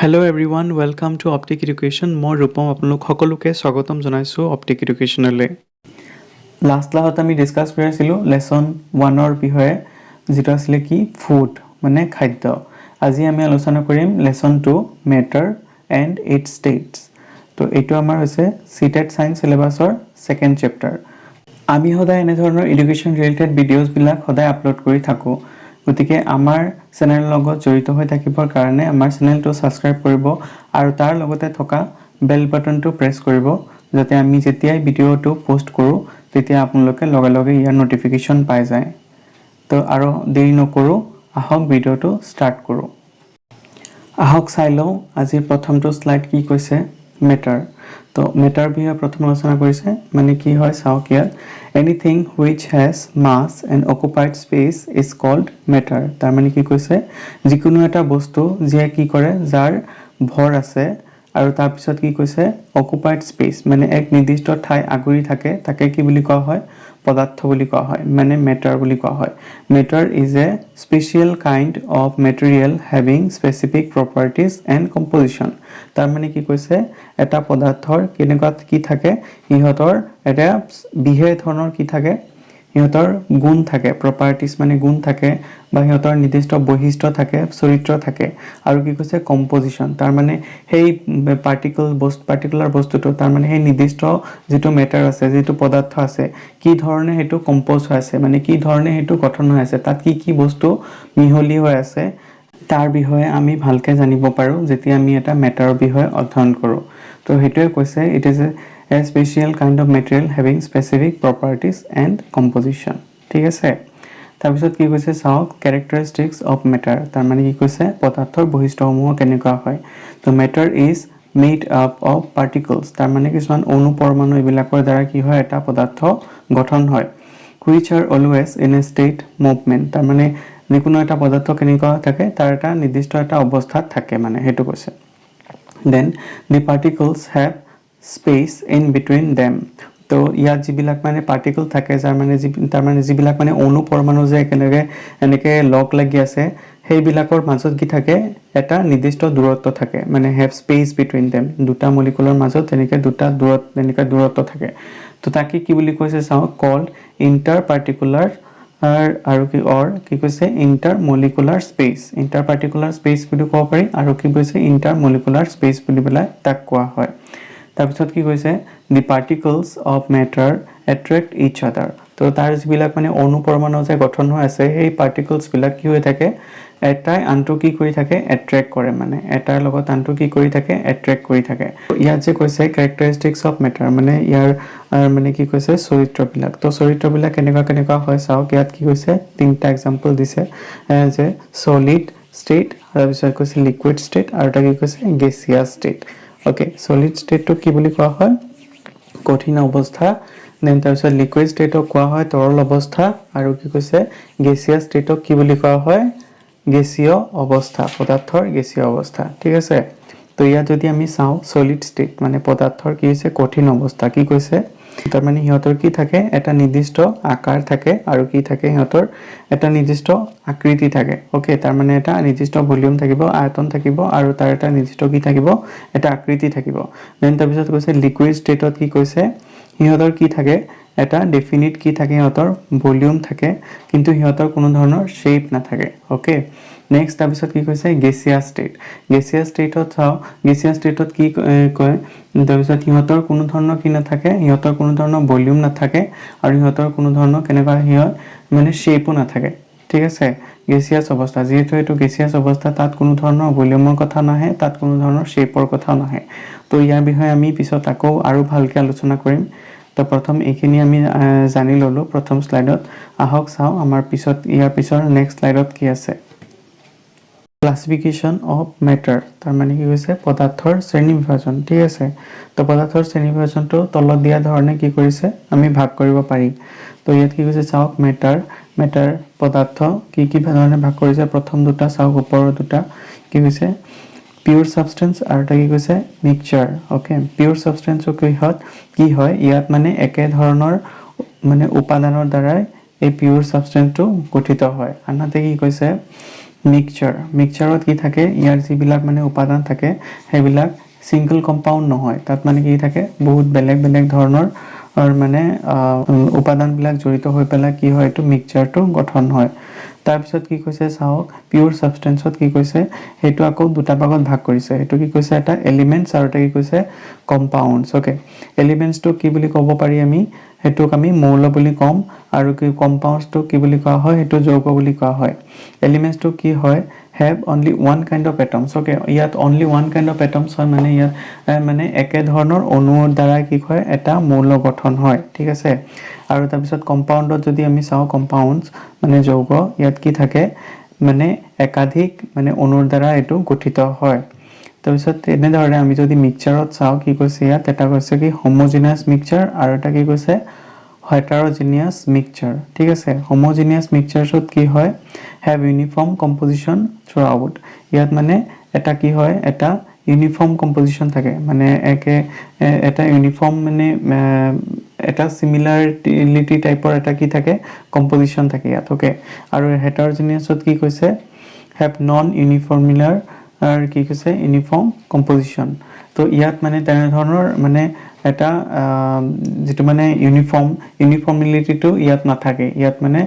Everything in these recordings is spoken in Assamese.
Hello everyone, welcome to Optic Education. মই ৰূপম আপোনালোক সকলোকে স্বাগতম জনাইছো Optic Educationলৈ। লাষ্ট ক্লাছত আমি ডিসকাস কৰিছিলো লেসন 1 ৰ বিষয়ে যেটা আছিল কি ফুড মানে খাদ্য। আজি আমি আলোচনা কৰিম লেসন 2 ম্যাটাৰ এন্ড ইটস স্টেটস। তো এটো আমাৰ হৈছে সিটেট সায়েন্স সিলেবাসৰ সেকেন্ড চ্যাপ্টাৰ। আমি সদায় এনে ধৰণৰ এডুকেশন ৰিলেটেড ভিডিওস বিলাক সদায় আপলোড কৰি থাকো। গতিকে আমাৰ চেনেল লগত জড়িত হৈ থাকিবৰ কাৰণে আমাৰ চেনেলটো সাবস্ক্ৰাইব কৰিব আৰু তাৰ লগতে থকা বেল বাটনটো প্ৰেছ কৰিব যাতে আমি যেতিয়াই ভিডিওটো পোষ্ট কৰো তেতিয়া আপোনালোকে লগে লগে ইয়াৰ নোটিফিকেশন পাই যায়। তো আৰু দেৰি নকৰো আহক ভিডিওটো স্টাৰ্ট কৰো। আহক চাই লওঁ আজি প্ৰথমটো স্লাইড কি কৈছে ম্যাটাৰ। তো ম্যাটাৰ বিষয়ে প্ৰথম আলোচনা কৰিছে মানে কি হয় চাওক ইয়াত anything which has mass and occupied space is called matter। তাৰ মানে কি কৈছে যিকোনো এটা বস্তু যে কি কৰে যাৰ ভৰ আছে আৰু তাৰ পিছত কি কৈছে occupied space মানে এক নিৰ্দিষ্ট ঠাই আগুৰি থাকে তাকে কি বুলি কোৱা হয় পদাৰ্থ বুলি কোৱা হয় মানে ম্যাটাৰ বুলি কোৱা হয়। Matter is a special kind of material having specific properties and composition। তাৰ মানে কি কৈছে এটা পদাৰ্থৰ কেনেকুৱা কি থাকে ইহতৰ এটা বিহেভ ধৰণৰ কি থাকে ইহতৰ গুণ থাকে প্ৰপাৰ্টিজ মানে গুণ থাকে বা ইহতৰ নিৰ্দিষ্ট বৈশিষ্ট্য থাকে চৰিত্ৰ থাকে আৰু কি কৈছে কম্পোজিশন তাৰ মানে সেই পাৰ্টিকুলাৰ বস্তুটো তাৰ মানে সেই নিৰ্দিষ্ট যেটো ম্যাটাৰ আছে যেটো পদাৰ্থ আছে কি ধৰণে হেতু কম্পোজ হৈ আছে মানে কি ধৰণে হেতু গঠন হৈ আছে তাত কি বস্তু মিহলি হৈ আছে তাৰ বিষয়ে আমি ভালকে জানিব পাৰো যেতিয়া আমি এটা ম্যাটাৰৰ বিষয়ে অধ্যয়ন কৰো। তো হেতুৱে কৈছে it is a special kind of material having specific properties and composition। ঠিক আছে তাৰ পিছত কি কৈছে চাওক characteristics of matter তাৰ মানে কি কৈছে পদাৰ্থৰ বৈশিষ্ট্যসমূহ কেনেকুৱা হয়। তো matter is made up of particles তাৰ মানে কিছুমান অণু পৰমাণু এবিলাকৰ দ্বাৰা কি হয় এটা পদাৰ্থ গঠন হয় which are always in a state movement তাৰ মানে যিকোনো এটা পদাৰ্থ কেনেকুৱা থাকে তাৰ এটা নিৰ্দিষ্ট এটা অৱস্থাত থাকে মানে হেতু কৈছে। then the particles have space in between them। তো ইয়াত যিবিলাক মানে পাৰ্টিকল থাকে যাৰ মানে যিবিলাক মানে অণু পৰমাণু যে একেলগে এনেকে লগ লাগি আছে সেইবিলাকৰ মাজত কি থাকে এটা নিৰ্দিষ্ট দূৰত্ব থাকে মানে have space between them দুটা মলিকুলৰ মাজত এনেকে দুটা দূৰত্ব থাকে। তো তাকে কি বুলি কৈছে চাও called interparticular আৰু কি কৈছে intermolecular space interparticular space বুলি কোৱা পাৰি আৰু কি কৈছে intermolecular space বুলি বলাই তাক কোৱা হয়। তাৰ পিছত কি কৈছে the particles of matter attract each other। তো তাৰ যিবিলাক মানে অণু পৰমাণু যে গঠন হৈ আছে সেই পাৰ্টিকলছ বিলাক কি হৈ থাকে এটাই আনটো কি কৰি থাকে এট্ৰেক্ট কৰে মানে এটাৰ লগত আনটো কি কৰি থাকে এট্ৰেক্ট কৰি থাকে। ইয়াত যে কৈছে characteristics of matter মানে ইয়াৰ মানে কি কৈছে চৰিত্ৰবিলাক। তো চৰিত্ৰবিলাক কেনেকুৱা হয় চাওক ইয়াত কি কৈছে তিনটা এক্সাম্পল দিছে যে সলিড ষ্টেট আৰু পিছত কৈছে লিকুইড ষ্টেট আৰু এটা কি কৈছে গেছিয়াছ ষ্টেট। ওকে সলিড ষ্টেটটো কি বুলি কোৱা হয় কঠিন অৱস্থা দেন তাৰপিছত লিকুইড ষ্টেটক কোৱা হয় তৰল অৱস্থা আৰু কি কৈছে গেছিয়াছ ষ্টেটক কি বুলি কোৱা হয় গেছীয় অৱস্থা পদাৰ্থৰ গেছীয় অৱস্থা। ঠিক আছে তো ইয়াত যদি আমি চাও সলিড ষ্টেট মানে পদাৰ্থৰ কি হৈছে কঠিন অৱস্থা কি কৈছে তাৰ মানে হিয়তৰ কি থাকে এটা নিৰ্দিষ্ট আকাৰ থাকে আৰু কি থাকে হিয়তৰ এটা নিৰ্দিষ্ট আকৃতি থাকে। ওকে তাৰ মানে এটা নিৰ্দিষ্ট ভলিউম থাকিব আয়তন থাকিব আৰু তাৰ এটা নিৰ্দিষ্ট কি থাকিব এটা আকৃতি থাকিব। দেন তাৰ পিছত কৈছে লিকুইড ষ্টেটত কি কৈছে হিয়তৰ কি থাকে এটা ডেফিনিট কি থাকে হিয়তৰ ভলিউম থাকে কিন্তু হিয়তৰ কোনো ধৰণৰ শেপ নাথাকে। ওকে নেক্সট তাৰ পিছত কি কৈছে গেছিয়াছ ষ্টেটত চাও গেছিয়াছ ষ্টেটত কি কয় তাৰ পিছত হিয়তৰ কোনো ধৰণৰ কি নাথাকে হিয়তৰ কোনো ধৰণৰ ভলিউম নাথাকে আৰু হিয়তৰ কোনো ধৰণৰ কেনেকুৱা হিয়ত মানে শেপও নাথাকে। ঠিক আছে গেছিয়াছ অৱস্থা যেহেতু এটো গেছিয়াছ অৱস্থা তাত কোনো ধৰণৰ ভলিউমৰ কথা নাহে তাত কোনো ধৰণৰ শেপৰ কথা নাহে। তো ইয়াৰ বিষয়ে আমি পিছত আকৌ আৰু ভালকৈ আলোচনা কৰিম। তো প্ৰথম এইখিনি আমি জানি ললো প্ৰথম স্লাইডত আহক চাও আমাৰ পিছত ইয়াৰ পিছৰ নেক্সট স্লাইডত কি আছে ক্লাসিফিকেশন অফ ম্যাটাৰ তাৰ মানে কি হৈছে পদাৰ্থৰ শ্ৰেণী বিভাজন। ঠিক আছে তো পদাৰ্থৰ শ্ৰেণী বিভাজনটো তলত দিয়া ধৰণে কি কৰিছে আমি ভাগ কৰিব পাৰিম। তো ইয়াত কি কৈছে চাওক ম্যাটাৰ পদাৰ্থ কি ধৰণে ভাগ কৰিছে প্ৰথম দুটা চাওক ওপৰৰ দুটা কি কৈছে পিওৰ সাবস্টেন্স আৰু এটা কি কৈছে মিক্সচাৰ। ওকে পিওৰ সাবস্টেন্সৰ কি হয় ইয়াত মানে একে ধৰণৰ মানে উপাদানৰ দ্বাৰা এই পিওৰ সাবস্টেন্সটো গঠিত হয়। আনহাতে কি কৈছে মিক্সচাৰত কি থাকে ইয়াৰ যিবিলাক মানে উপাদান থাকে সেইবিলাক সিঙ্গল কম্পাউন্ড নহয় তাত মানে কি থাকে বহুত বেলেগ বেলেগ ধৰণৰ মানে উপাদানবিলাক জড়িত হৈ পেলাই কি হয় এটো মিক্সচাৰটো গঠন হয় তাৰ পিছত কি কৈছে চাওক পিওৰ সাবস্টেন্সত কি কৈছে হেতু আকৌ দুটা ভাগত ভাগ কৰিছে হেতু কি কৈছে এটা এলিমেন্টস আৰু এটা কি কৈছে কম্পাউন্ডস ওকে এলিমেন্টস তো কি বুলি ক'ব পাৰি আমি হেতুক আমি মৌল বুলি কম আৰু কি কম্পাউন্ডস তো কি বুলি কোৱা হয় হেতু যৌগ বুলি কোৱা হয় এলিমেন্টস তো কি হয় have only one kind of atoms okay ইয়াত only one kind of atoms হয় মানে ইয়াত মানে একে ধৰণৰ অণুৰ দ্বাৰা কি হয় এটা মৌল গঠন হয় ঠিক আছে আৰু তাৰ পিছত কম্পাউণ্ডত যদি আমি চাও কম্পাউণ্ডস মানে যৌগ ইয়াত কি থাকে মানে একাধিক মানে অণুৰ দ্বাৰা এটো গঠিত হয় তাৰ পিছত এনে ধৰণে আমি যদি মিক্সচাৰত চাও কি কৈছে ইয়াত এটা কৈছে কি হোমোজেনাস মিক্সচাৰ আৰু এটা কি কৈছে heterogeneous mixture ঠিক আছে homogeneous mixtures কি হয় have uniform composition throughout ইয়াত মানে এটা কি হয় এটা ইউনিফর্ম কম্পোজিশন থাকে মানে একে এটা ইউনিফর্ম মানে এটা সিমিলারিটি টাইপৰ এটা কি থাকে কম্পোজিশন থাকে ইয়াত ওকে আৰু হেটাৰজিনিয়াছত কি কৈছে have non uniformiller আৰ কি কৈছে ইউনিফৰ্ম কম্পোজিশন তো ইয়াত মানে তেনে ধৰণৰ মানে এটা যেটো মানে ইউনিফর্মিলিটি তো ইয়াত নাথাকে ইয়াত মানে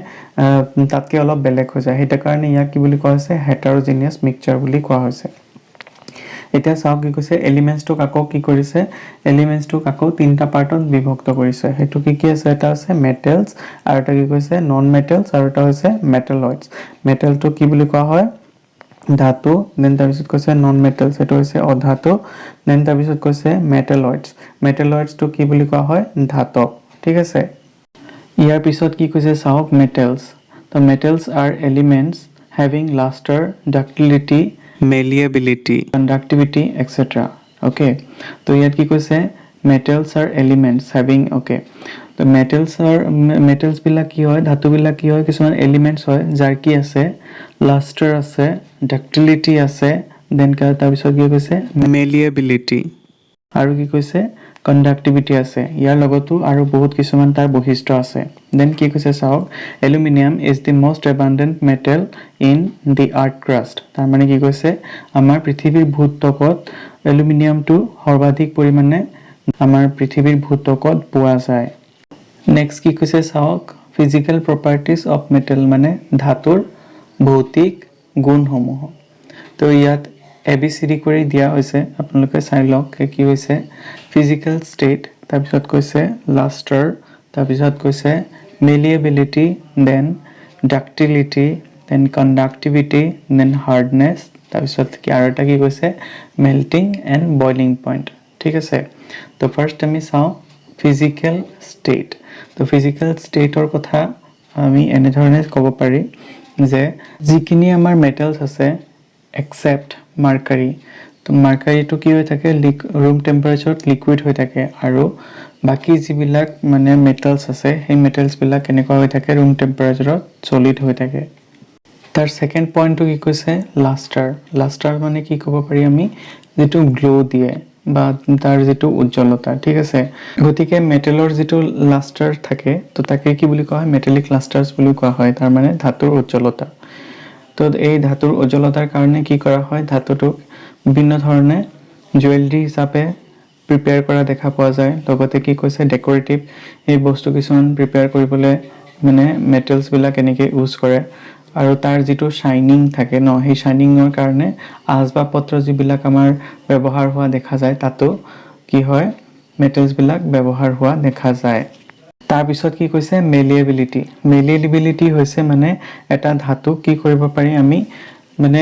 তাতকে অলপ বেলেগ হৈ যায় হেটা কাৰণে ইয়াক কি বুলি কোৱা হৈছে হেটাৰজিনিয়াস মিক্সচাৰ বুলি কোৱা হৈছে এটা চাওক কি কৈছে এলিমেন্টস তো কাকো কি কৰিছে এলিমেন্টস তো কাকো তিনটা পাৰ্টত বিভক্ত কৰিছে হেতু কি কি আছে এটা আছে মেটেলস আৰু এটা কি কৈছে নন মেটেলস আৰু এটা হৈছে মেটালয়েডস মেটেল তো কি বুলি কোৱা হয় ধাতু দেন তাৰ পিছত কৈছে নন মেটেলস এটো হৈছে অধাতু দেন তাৰ পিছত কৈছে মেটালয়েডস তো কি বুলি কোৱা হয় ধাতক ঠিক আছে ইয়াৰ পিছত কি কৈছে চাওক মেটেলস তো metals are elements having luster ductility malleability conductivity etc okay তো ইয়াত কি কৈছে metals are elements having okay তো metals বিলাক কি হয় ধাতু বিলাক কি হয় কিছুমান এলিমেন্টস হয় যাৰ কি আছে luster আছে ductility আছে দেন তাৰ পিছত কি কৈছে malleability আৰু কি কৈছে conductivity আছে ইয়াৰ লগতো আৰু বহুত কিছুমান তাৰ বৈশিষ্ট্য আছে দেন কি কৈছে চাওক aluminum is the most abundant metal in the earth crust তাৰ মানে কি কৈছে আমাৰ পৃথিৱীৰ ভূত্বকত এলুমিনিয়ামটো সৰ্বাধিক পৰিমাণে আমাৰ পৃথিৱীৰ ভূত্বকত পোৱা যায় নেক্সট কি কৈছে চাওক physical properties of metal মানে ধাতুৰ ভৌতিক গুণসমূহ তো ইয়াত ABCD কৰি দিয়া হৈছে আপোনালোকে চাই লওক কি হৈছে physical state তাৰ পিছত কৈছে luster তাৰ পিছত কৈছে malleability then ductility then conductivity then hardness তাৰ পিছত কি আৰু এটা কি কৈছে melting and boiling point ঠিক আছে তো ফাৰ্স্ট আমি চাও physical state তো physical state or কথা আমি এনে ধৰণে ক'ব পাৰি যে যিখিনি আমাৰ মেটালস আছে except mercury তো mercury তো কি হৈ থাকে room temperature liquid হৈ থাকে আৰু বাকি যিবিলাক মানে মেটালস আছে সেই মেটালস বিলাক কেনেকুৱা হৈ থাকে room temperature solid হৈ থাকে তাৰ সেকেন্ড পইণ্ট তো কি কৈছে luster মানে কি ক'ব পাৰি আমি যেটো গ্লো দিয়ে বা তাৰ যেটো উজ্জ্বলতা ঠিক আছে গতিকে মেটেলৰ যেটো লাষ্টাৰ থাকে তো তাকে কি বুলি কোৱা হয় মেটালিক লাষ্টাৰ্স বুলি কোৱা হয় তাৰ মানে ধাতুৰ উজ্জ্বলতা তো এই ধাতুৰ উজ্জ্বলতাৰ কাৰণে কি কৰা হয় ধাতুটো বিভিন্ন ধৰণে জুৱেলাৰী হিচাপে প্ৰিপেয়াৰ কৰা দেখা পোৱা যায় লগতে কি কৈছে ডেকোৰেটিভ এই বস্তু কিছুমান প্ৰিপেয়াৰ কৰিবলৈ মানে মেটেলস বিলাক এনেকে ইউজ কৰে আৰু তাৰ যেটো শাইনিং থাকে ন সেই শাইনিংৰ কাৰণে আসবাবপত্ৰ যিবিলাক আমাৰ ব্যৱহাৰ হোৱা দেখা যায় তাতো কি হয় মেটেলস বিলাক ব্যৱহাৰ হোৱা দেখা যায় তাৰ পিছত কি কৈছে malleability হৈছে মানে এটা ধাতু কি কৰিব পাৰি আমি মানে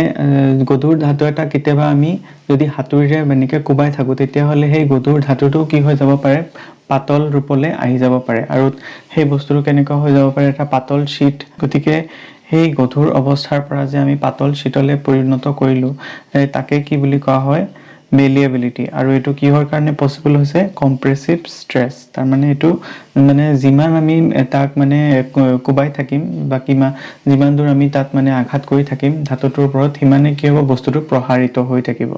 গধুৰ ধাতু এটা কেতিয়াবা আমি যদি হাতুৰিৰে এনেকে কোবাই থাকো তেতিয়া হলে সেই গধুৰ ধাতুটো কি হৈ যাব পাৰে পাতল ৰূপলে আহি যাব পাৰে আৰু সেই বস্তুটো কেনেকুৱা হৈ যাব পাৰে এটা পাতল শীট গতিকে সেই গধুৰ অৱস্থাৰ পৰা যে আমি পাতল শীতলে পৰিণত কৰিলো তাকে কি বুলি কোৱা হয় malleability আৰু এটো কিহৰ কাৰণে পসিবল হৈছে কম্প্ৰেসিভ স্ট্ৰেছ তাৰ মানে এটো মানে যিমান আমি তাক মানে কোবাই থাকিম বা যিমান দূৰ আমি তাত মানে আঘাত কৰি থাকিম ধাতুটোৰ ওপৰত হিমানে কি হ'ব বস্তুটো প্ৰহাৰিত হৈ থাকিব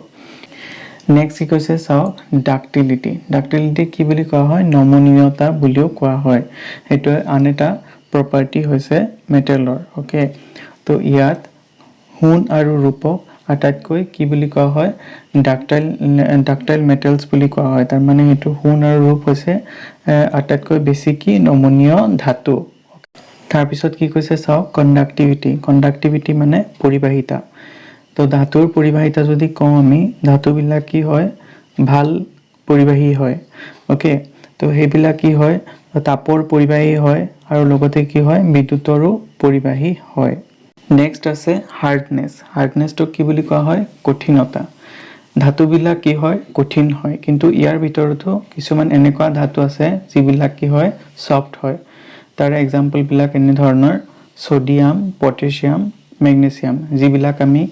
নেক্সট কি কৈছে চাও ডাক্টিলিটি কি বুলি কোৱা হয় নমনীয়তা বুলিও কোৱা হয় হেটো আন এটা প্ৰপাৰ্টি হৈছে মেটেলৰ ওকে তো ইয়াত সোণ আৰু ৰূপক আটাইতকৈ কি বুলি কোৱা হয় ডাক্টাইল মেটেলছ বুলি কোৱা হয় তাৰ মানে এইটো সোণ আৰু ৰূপ হৈছে আটাইতকৈ বেছি কি নমনীয় ধাতু তাৰ পিছত কি কৈছে চাওক কণ্ডাক্টিভিটি মানে পৰিবাহিতা তো ধাতুৰ পৰিবাহিতা যদি কওঁ আমি ধাতুবিলাক কি হয় ভাল পৰিবাহী হয় ওকে তো সেইবিলাক কি হয় তাপৰ পৰিবাহী হয় আৰু লগতে কি হয় বিদ্যুতৰো পৰিবাহী হয় নেক্সট আছে হাৰ্ডনেছটো কি বুলি কোৱা হয় কঠিনতা ধাতুবিলাক কি হয় কঠিন হয় কিন্তু ইয়াৰ ভিতৰতো কিছুমান এনেকুৱা ধাতু আছে যিবিলাক কি হয় সফট হয় তাৰ এক্সাম্পল বিলাক এনে ধৰণৰ সোডিয়াম পটাছিয়াম মেগনেছিয়াম যিবিলাক আমি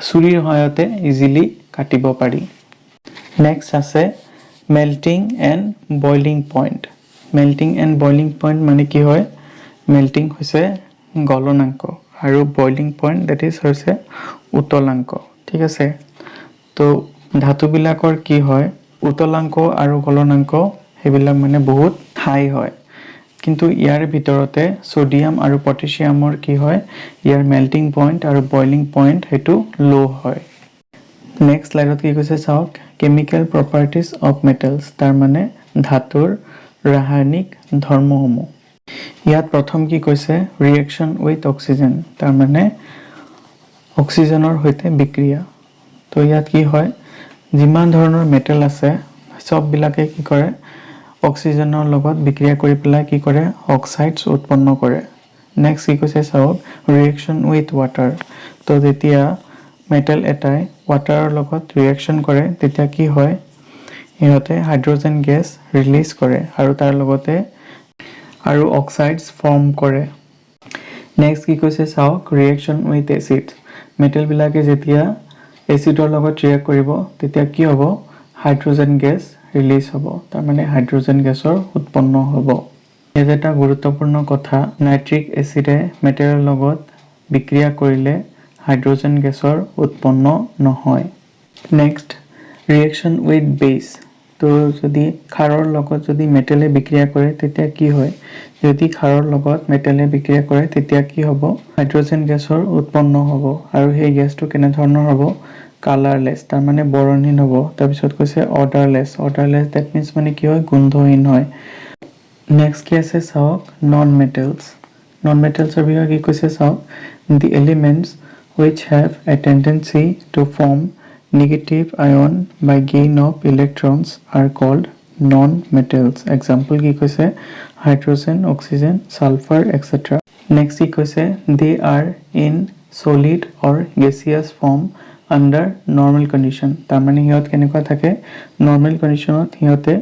চুৰিৰ সহায়তে ইজিলি কাটিব পাৰি নেক্সট আছে মেল্টিং এণ্ড বইলিং পইণ্ট মানে কি হয় মেল্টিং হৈছে গলনাংক আৰু বইলিং পইণ্ট দ্যাট ইজ হৈছে উতলাংক ঠিক আছে তো ধাতুবিলাকৰ কি হয় উতলাংক আৰু গলনাংক সেইবিলাক মানে বহুত হাই হয় কিন্তু ইয়াৰ ভিতৰতে সোডিয়াম আৰু পটাছিয়ামৰ কি হয় ইয়াৰ মেল্টিং পইণ্ট আৰু বইলিং পইণ্ট হেতু লো হয় নেক্সট স্লাইডত কি কৈছে চাওক কেমিক্যাল প্ৰপাৰ্টিজ অফ মেটেলছ তাৰ মানে ধাতুৰ ৰাসায়নিক ধৰ্মসমূহ ইয়াত প্ৰথম কি কৈছে ৰিএকচন উইথ অক্সিজেন তাৰ মানে অক্সিজেনৰ সৈতে বিক্ৰিয়া তো ইয়াত কি হয় যিমান ধৰণৰ মেটেল আছে সববিলাকে কি কৰে অক্সিজেনৰ লগত বিক্ৰিয়া কৰি পেলাই কি কৰে অক্সাইডছ উৎপন্ন কৰে নেক্সট কি কৈছে চাওক ৰিএকচন উইথ ৱাটাৰ তো যেতিয়া মেটেল এটাই ৱাটাৰৰ লগত ৰিএকচন কৰে তেতিয়া কি হয় ইহঁতে হাইড্ৰোজেন গেছ ৰিলিজ কৰে আৰু তাৰ লগতে আৰু অক্সাইডছ ফৰ্ম কৰে নেক্সট কি কৈছে চাওক ৰিএকচন উইথ এচিড মেটেলবিলাকে যেতিয়া এচিডৰ লগত ৰিয়েক্ট কৰিব তেতিয়া কি হ'ব হাইড্ৰোজেন গেছ ৰিলিজ হ'ব তাৰ মানে হাইড্ৰোজেন গেছৰ উৎপন্ন হ'ব ইয়াত এটা গুৰুত্বপূৰ্ণ কথা নাইট্ৰিক এচিডে মেটেলৰ লগত বিক্ৰিয়া কৰিলে হাইড্ৰোজেন গেছৰ উৎপন্ন নহয় নেক্সট ৰিএকচন উইথ বেছ তো যদি ক্ষাৰৰ লগত যদি মেটেলে বিক্ৰিয়া কৰে তেতিয়া কি হয় যদি ক্ষাৰৰ লগত মেটেলে বিক্ৰিয়া কৰে তেতিয়া কি হ'ব হাইড্ৰোজেন গেছৰ উৎপন্ন হ'ব আৰু সেই গেছটো কেনে ধৰণৰ হ'ব কালাৰলেছ তাৰ মানে বৰণহীন হ'ব তাৰ পিছত কৈছে অৰ্ডাৰলেছ দ্যাট মিন্স মানে কি হয় গোন্ধহীন হয় নেক্সট কি আছে চাওক নন মেটেলছৰ বিষয়ে কি কৈছে চাওক দি elements which have a tendency to form negative ion by gain of electrons are called non-metals. Example কি কৈছে hydrogen, oxygen, sulfur, etc. Next কি কৈছে they are in solid or gaseous form under normal condition. তাৰ মানে হিহঁত কেনেকুৱা থাকে normal conditionত হিহঁতে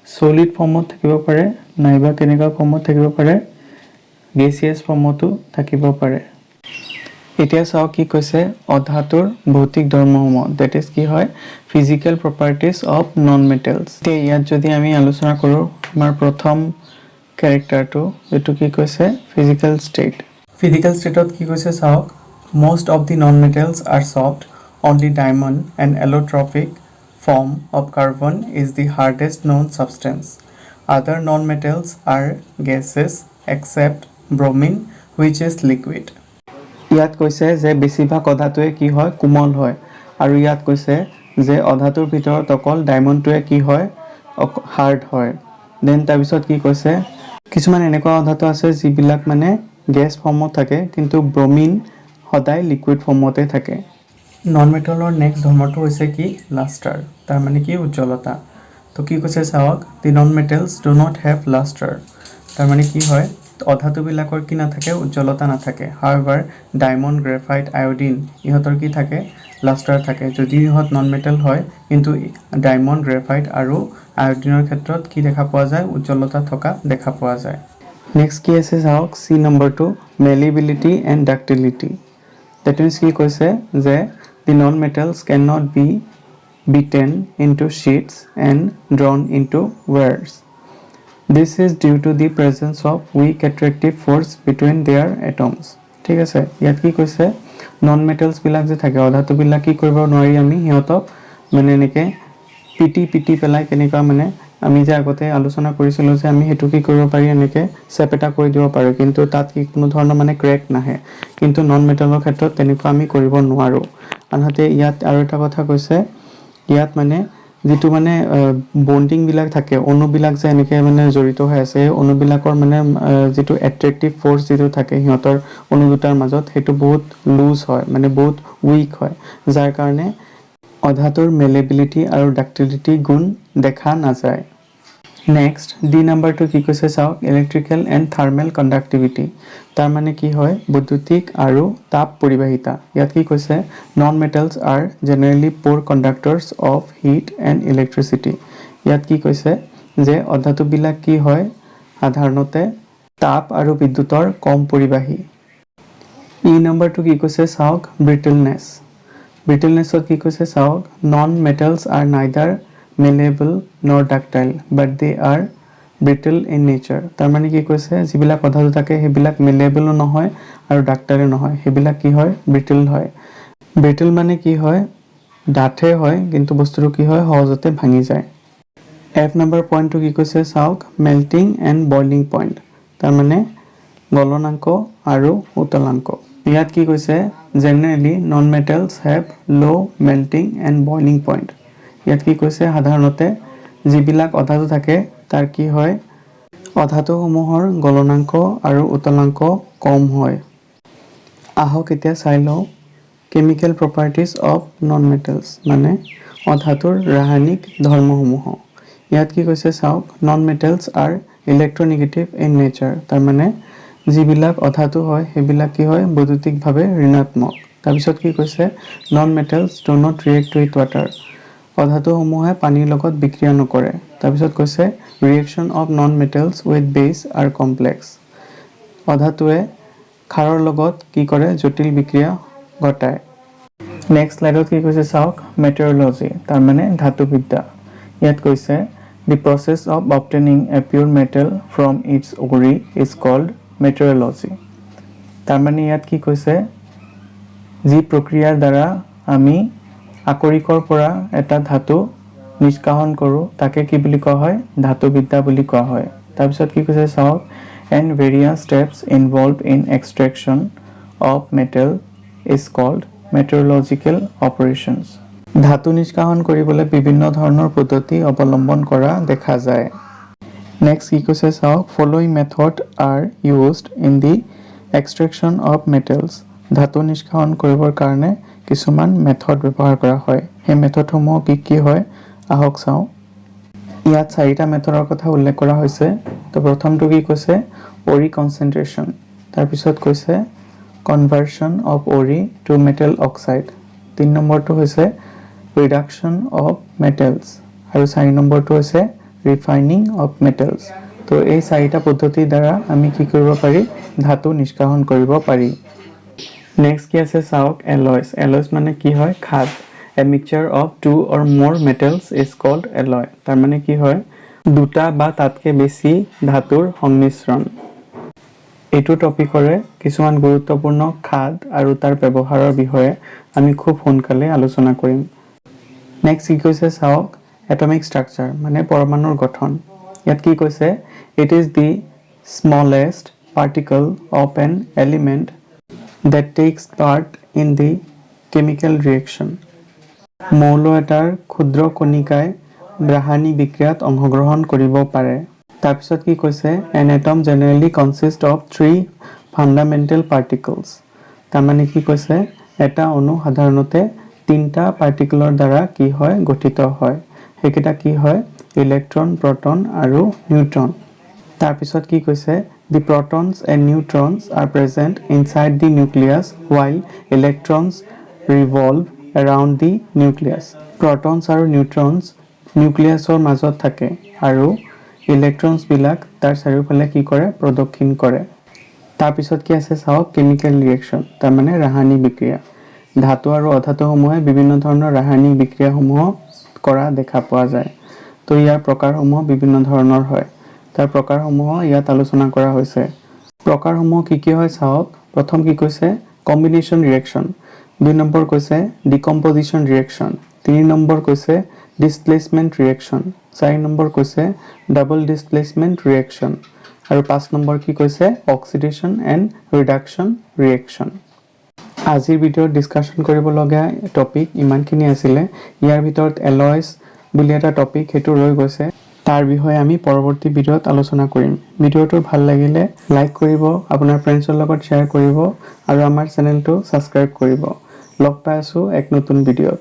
solid formত থাকিব পাৰে নাইবা কেনেকুৱা formত থাকিব পাৰে gaseous formতো থাকিব পাৰে এতিয়া চাওক কি কৈছে অধাতুৰ ভৌতিক ধৰ্মসমূহ দ্যাট ইজ কি হয় physical properties of non metals এতিয়া ইয়াত যদি আমি আলোচনা কৰোঁ আমাৰ প্ৰথম ক্যাৰেক্টাৰটো এটো কি কৈছে ফিজিক্যাল ষ্টেটত কি কৈছে চাওক most of the non metals are soft only diamond and allotropic form of carbon is the hardest known substance other non metals are gases except bromine which is liquid ইয়াত কৈছে যে বেছিভাগ অধাতুৱে কি হয় কোমল হয় আৰু ইয়াত কৈছে যে অধাতুৰ ভিতৰত অকল ডায়মণ্ডটোৱে কি হয় হাৰ্ড হয় দেন তাৰ পিছত কি কৈছে কিছুমান এনেকুৱা অধাতু আছে যিবিলাক মানে গেছ ফৰ্মত থাকে কিন্তু ব্ৰমিন সদায় লিকুইড ফৰ্মতে থাকে নন মেটেলৰ নেক্সট ধৰ্মটো হৈছে কি লাষ্টাৰ তাৰ মানে কি উজ্জ্বলতা তো কি কৈছে চাওক the non metals do not have lustre তাৰ মানে কি হয় অধাতুবিলাকৰ কি নাথাকে উজ্জ্বলতা নাথাকে হাউএভাৰ ডায়মণ্ড গ্ৰেফাইট আয়োডিন ইহঁতৰ কি থাকে লাষ্টাৰ থাকে যদি ইহঁত নন মেটেল হয় কিন্তু ডায়মণ্ড গ্ৰেফাইট আৰু আয়োডিনৰ ক্ষেত্ৰত কি দেখা পোৱা যায় উজ্জ্বলতা থকা দেখা পোৱা যায় নেক্সট কি আছে চাওক সি নম্বৰটো malleability and ductility that means কি কৈছে যে the non metals can not be beaten into sheets and drawn into wires this is due to the presence of weak attractive force between their atoms ঠিক আছে ইয়াত কি কৈছে নন মেটেলছ বিলাক যে থাকে অধাতু বিলাক কি কৰিব নোৱাৰি আমি হিহঁতক মানে এনেকে পিটি পেলাই কেনেকুৱা মানে আমি যে আগতে আলোচনা কৰিছিলোঁ যে আমি হেতু কি কৰিব পাৰি এনেকৈ চেপ এটা কৰি দিব পাৰোঁ কিন্তু তাত কি কোনো ধৰণৰ মানে ক্ৰেক নাহে কিন্তু নন মেটেলৰ ক্ষেত্ৰত তেনেকুৱা আমি কৰিব নোৱাৰোঁ আনহাতে ইয়াত আৰু এটা কথা কৈছে ইয়াত মানে যেটো মানে বন্ডিং বিলাক থাকে অনুবিলাক যে এনেকৈ মানে জড়িত হৈ আছে অনুবিলাকৰ মানে যেটো এট্ৰেক্টিভ ফোৰ্স যেটো থাকে হিহঁতৰ অনু দুটাৰ মাজত হেতু বহুত লুজ হয় মানে বহুত উইক হয় যাৰ কাৰণে অধাতুৰ মেলেবিলিটি আৰু ডাক্টিলিটি গুণ দেখা নাযায় নেক্সট ডি নাম্বাৰটো কি কৈছে চাওক ইলেক্ট্ৰিক্যাল এন্ড থাৰ্মেল কন্ডাক্টিভিটি তাৰ মানে কি হয় বৈদ্যুতিক আৰু তাপ পৰিবাহিতা ইয়াত কি কৈছে non metals are generally poor conductors of heat and electricity ইয়াত কি কৈছে যে অধাতুবিলাক কি হয় সাধাৰণতে তাপ আৰু বিদ্যুতৰ কম পৰিবাহী ই নাম্বাৰটো কি কৈছে চাওক ব্ৰিটলনেছত কি কৈছে চাওক non metals are neither malleable nor ductile but they are brittle in nature তাৰ মানে কি কৈছে যিবিলাক অধাতু থাকে হেবিলাক malleable নহয় আৰু ductile নহয় হেবিলাক কি হয় brittle মানে কি হয় ডাঠে হয় কিন্তু বস্তুটো কি হয় সহজতে ভাঙি যায় F number point to কি কৈছে চাওক melting and boiling point তাৰ মানে গলনাঙ্ক আৰু উতলাঙ্ক ইয়াত কি কৈছে generally non metals have low melting and boiling point ইয়াত কি কৈছে সাধাৰণতে যিবিলাক অধাতু থাকে তাৰ কি হয় অধাতুসমূহৰ গলনাঙ্ক আৰু উতলাঙ্ক কম হয় আহক এতিয়া চাই লওঁ chemical properties of non metals মানে অধাতুৰ ৰাসায়নিক ধৰ্মসমূহ ইয়াত কি কৈছে চাওক non metals are electronegative in nature তাৰ মানে যিবিলাক অধাতু হয় হেবিলাক কি হয় বৈদ্যুতিকভাৱে ঋণাত্মক তাৰপিছত কি কৈছে non metals do not react with water অধাতুসমূহে পানীৰ লগত বিক্ৰিয়া নকৰে তাৰপিছত কৈছে reaction of non metals with base are complex অধাতুৱে ক্ষাৰৰ লগত কি কৰে জটিল বিক্ৰিয়া ঘটায় নেক্সট স্লাইডত কি কৈছে চাওক মেটেৰিয়লজি তাৰ মানে ধাতুবিদ্যা ইয়াত কৈছে the process of obtaining a pure metal from its ore is called meteorology তাৰ মানে ইয়াত কি কৈছে যি প্ৰক্ৰিয়াৰ দ্বাৰা আমি আকৰিকৰ পৰা এটা ধাতু নিষ্কাশন কৰো তাকে কি বুলি কোৱা হয় ধাতুবিদ্যা বুলি কোৱা হয় তাৰপিছত কি কৈছে চাওক and various steps involved in extraction of metal is called meteorological operations ধাতু নিষ্কাশন কৰিবলৈ বিভিন্ন ধৰণৰ পদ্ধতি অৱলম্বন কৰা দেখা যায় নেক্সট কি কৈছে চাওক following method are used in the extraction of metals ধাতু নিষ্কাশন কৰিবৰ কাৰণে কিছুমান মেথড ব্যৱহাৰ কৰা হয় এই মেথডসমূহ কি হয় আহক চাও ইয়াত চাৰিটা মেথডৰ কথা উল্লেখ কৰা হৈছে তো প্ৰথমটো কি কৈছে ore concentration তাৰ পিছত কৈছে conversion of ore to metal oxide 3 নম্বৰটো হৈছে reduction of metals আৰু 4 নম্বৰটো হৈছে refining of metals তো এই চাৰিটা পদ্ধতিৰ দ্বাৰা আমি কি কৰিব পাৰি ধাতু নিষ্কাশন কৰিব পাৰি নেক্সট কি আছে চাওক alloys মানে কি হয় খাদ a mixture of two or more metals is called alloy তাৰ মানে কি হয় দুটা বা তাতকে বেছি ধাতুৰ সংমিশ্ৰণ এইটো টপিকৰে কিছুমান গুৰুত্বপূৰ্ণ খাদ আৰু তাৰ ব্যৱহাৰৰ বিষয়ে আমি খুব সোনকালে আলোচনা কৰিম নেক্সট কি কৈছে চাওক atomic structure মানে পৰমাণুৰ গঠন ইয়াত কি কৈছে it is the smallest particle of an element that takes part in the chemical reaction মৌল এটাৰ ক্ষুদ্ৰ কণিকাই ৰাসায়নিক বিক্ৰিয়াত অংশগ্ৰহণ কৰিব পাৰে তাৰপিছত কি কৈছে an atom generally consists of three fundamental particles তাৰ মানে কি কৈছে এটা অণু সাধাৰণতে তিনটা পাৰ্টিকলৰ দ্বাৰা কি হয় গঠিত হয় হেকিটা কি হয় ইলেক্ট্ৰন প্ৰটন আৰু নিউট্ৰন তাৰপিছত কি কৈছে the protons and neutrons are present inside the nucleus while electrons revolve around the nucleus protons আৰু neutrons নিউক্লিয়াছৰ মাজত থাকে আৰু ইলেক্ট্ৰনছ বিলাক তাৰ চাৰিওফালে কি কৰে প্ৰদক্ষিণ কৰে তাৰপিছত কি আছে চাওক কেমিক্যাল ৰিঅ্যাকশন তাৰ মানে ৰাসায়নিক বিক্ৰিয়া ধাতু আৰু অধাতুসমূহে বিভিন্ন ধৰণৰ ৰাসায়নিক বিক্ৰিয়াসমূহ কৰা দেখা পোৱা যায় তো ইয়াৰ প্ৰকাৰসমূহ বিভিন্ন ধৰণৰ হয় তাৰ প্ৰকাৰসমূহ ইয়াত আলোচনা কৰা হৈছে প্ৰকাৰসমূহ কি হয় চাওক প্ৰথম কি কৈছে কম্বিনেশন ৰিঅ্যাকশন 2 নম্বৰ কৈছে ডিকম্পোজিশন ৰিঅ্যাকশন 3 নম্বৰ কৈছে ডিছপ্লেচমেণ্ট ৰিয়েকশ্যন 4 নম্বৰ কৈছে ডাবল ডিছপ্লেচমেণ্ট ৰিয়েকশ্যন আৰু 5 নম্বৰ কি কৈছে অক্সিডেশ্যন এণ্ড ৰিডাকশ্যন ৰিয়েকশ্যন আজিৰ ভিডিঅ'ত ডিছকাশ্যন কৰিবলগীয়া টপিক ইমানখিনি আছিলে ইয়াৰ ভিতৰত এলয়ছ বুলি এটা টপিক হেতু ৰৈ গৈছে তাৰ বিষয়ে আমি পৰৱৰ্তী ভিডিঅ'ত আলোচনা কৰিম ভিডিঅ'টো ভাল লাগিলে লাইক কৰিব আপোনাৰ ফ্ৰেণ্ডছৰ লগত শ্বেয়াৰ কৰিব আৰু আমাৰ চেনেলটো সাবস্ক্ৰাইব কৰিব লগ পাই আছো এক নতুন ভিডিঅ'ত